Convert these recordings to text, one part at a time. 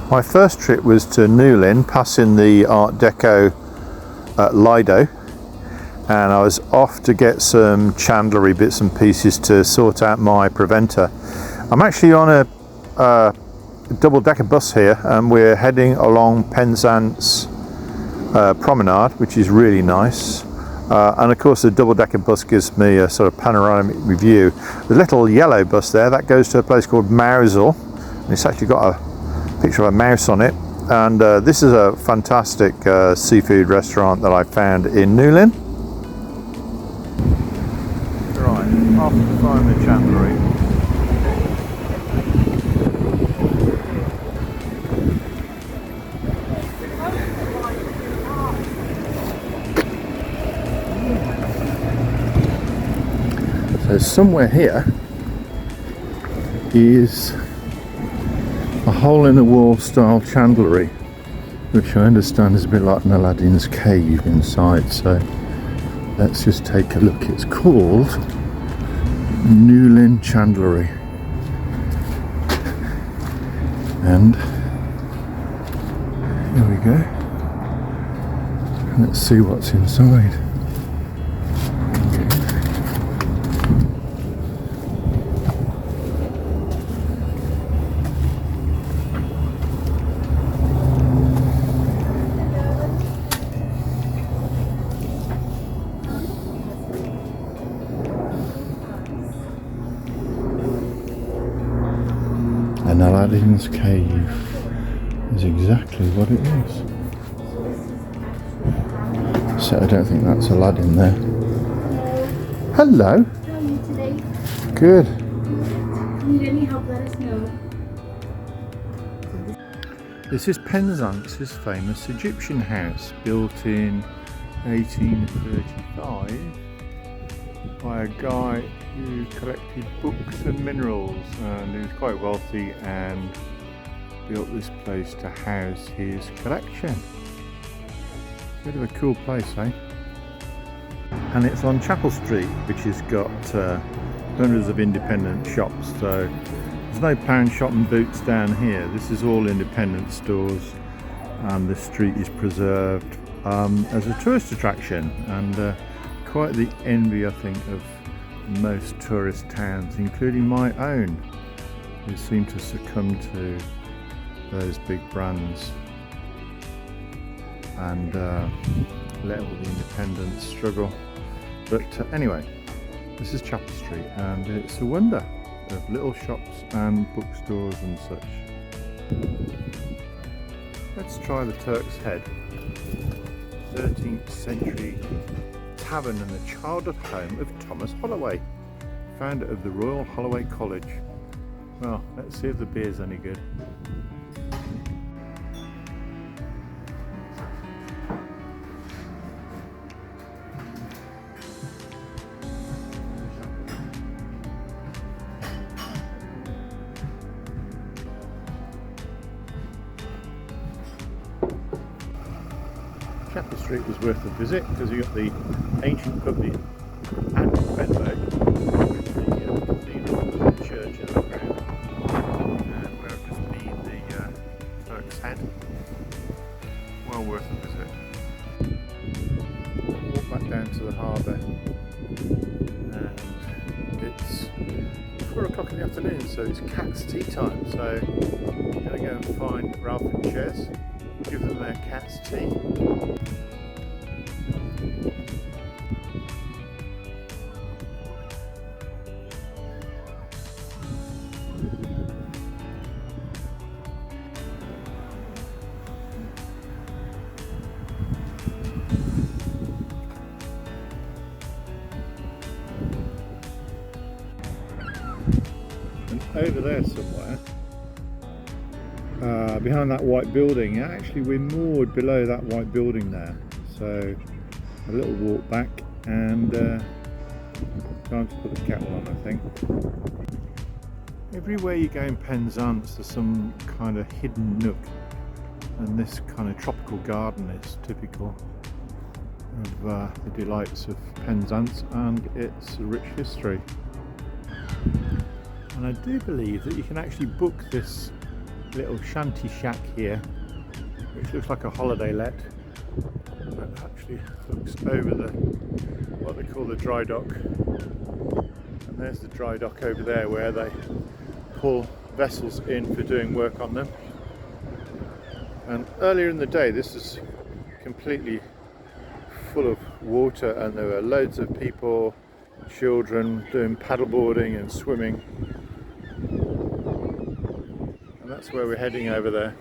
My first trip was to Newlyn, passing the Art Deco Lido, and I was off to get some chandlery bits and pieces to sort out my preventer. I'm actually on a double-decker bus here, and we're heading along Penzance promenade, which is really nice. And of course the double-decker bus gives me a sort of panoramic view. The little yellow bus there, that goes to a place called Mousel, and it's actually got a picture of a mouse on it. And this is a fantastic seafood restaurant that I found in Newlyn. Right, off to find the chandlery. So somewhere here is a hole-in-the-wall style chandlery, which I understand is a bit like an Aladdin's cave inside. So let's just take a look. It's called Newlyn Chandlery, and here we go. Let's see what's inside. An Aladdin's cave is exactly what it is. So I don't think that's Aladdin there. Hello. How are you today? Good. Need any help, let us know. This is Penzance's famous Egyptian house, built in 1835 by a guy who collected books and minerals, and he was quite wealthy and built this place to house his collection. Bit of a cool place, eh? And it's on Chapel Street, which has got hundreds of independent shops. So there's no pound shop and boots down here. This is all independent stores, and the street is preserved as a tourist attraction, and quite the envy, I think, of most tourist towns, including my own, who seem to succumb to those big brands and let all the independents struggle. But anyway, this is Chapel Street, and it's a wonder of little shops and bookstores and such. Let's try the Turk's Head, 13th century tavern and the childhood home of Thomas Holloway, founder of the Royal Holloway College. Well, let's see if the beer's any good. Chapel Street was worth a visit because you got the ancient pub and Bedburg with the cathedral and the church in the background, and where I've just been, the Turk's Head. Well worth a visit. Walk back down to the harbour, and it's 4 o'clock in the afternoon, so it's cat's tea time. So I'm going to go and find Ralph and Ches, give them their cat's tea. And over there somewhere, behind that white building, actually we're moored below that white building there, so a little walk back, and time to put the kettle on, I think. Everywhere you go in Penzance there's some kind of hidden nook, and this kind of tropical garden is typical of the delights of Penzance and its rich history. And I do believe that you can actually book this little shanty shack here, which looks like a holiday let, but actually looks over the what they call the dry dock. And there's the dry dock over there where they pull vessels in for doing work on them. And earlier in the day this is completely full of water, and there were loads of people, children doing paddleboarding and swimming, and that's where we're heading over there.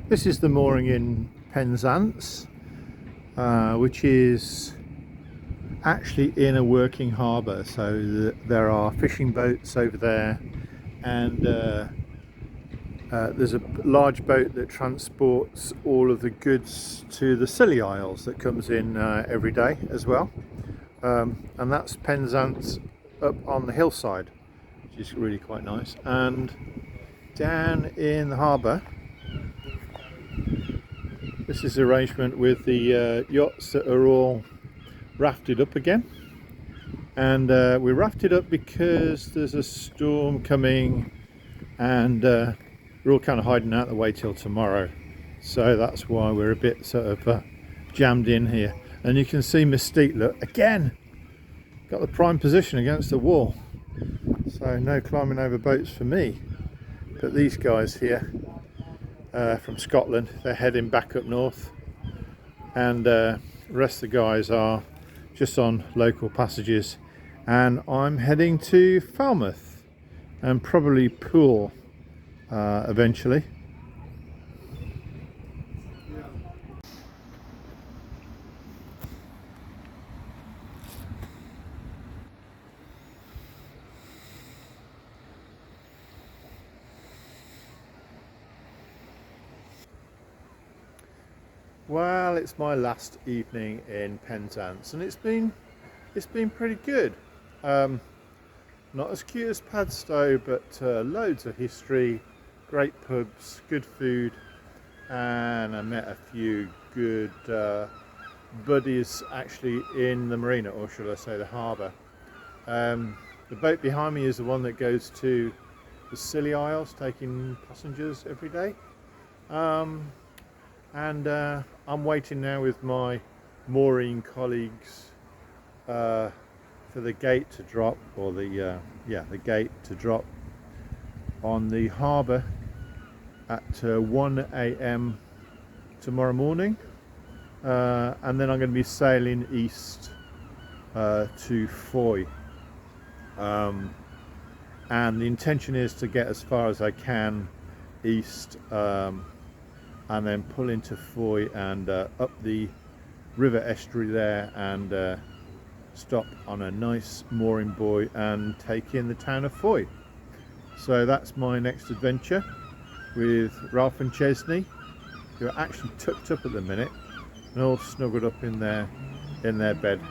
This is the mooring in Penzance, which is actually in a working harbour, so there are fishing boats over there, and there's a large boat that transports all of the goods to the Scilly Isles that comes in every day as well, and that's Penzance up on the hillside, which is really quite nice. And down in the harbour, this is the arrangement with the yachts that are all rafted up again, and we rafted up because there's a storm coming, and we're all kind of hiding out the way till tomorrow, so that's why we're a bit sort of jammed in here. And you can see Mystique, look, again got the prime position against the wall, so no climbing over boats for me. But these guys here from Scotland, they're heading back up north, and the rest of the guys are just on local passages, and I'm heading to Falmouth and probably Poole eventually. Well, it's my last evening in Penzance, and it's been pretty good. Not as cute as Padstow, but loads of history, great pubs, good food, and I met a few good buddies actually in the marina, or should I say the harbour. The boat behind me is the one that goes to the Scilly Isles, taking passengers every day. And I'm waiting now with my mooring colleagues for the gate to drop, or the gate to drop on the harbour at 1 AM tomorrow morning, and then I'm going to be sailing east to Foy, and the intention is to get as far as I can east, and then pull into Foy and up the river estuary there, and stop on a nice mooring buoy and take in the town of Foy. So that's my next adventure with Ralph and Chesney, who are actually tucked up at the minute and all snuggled up in their bed.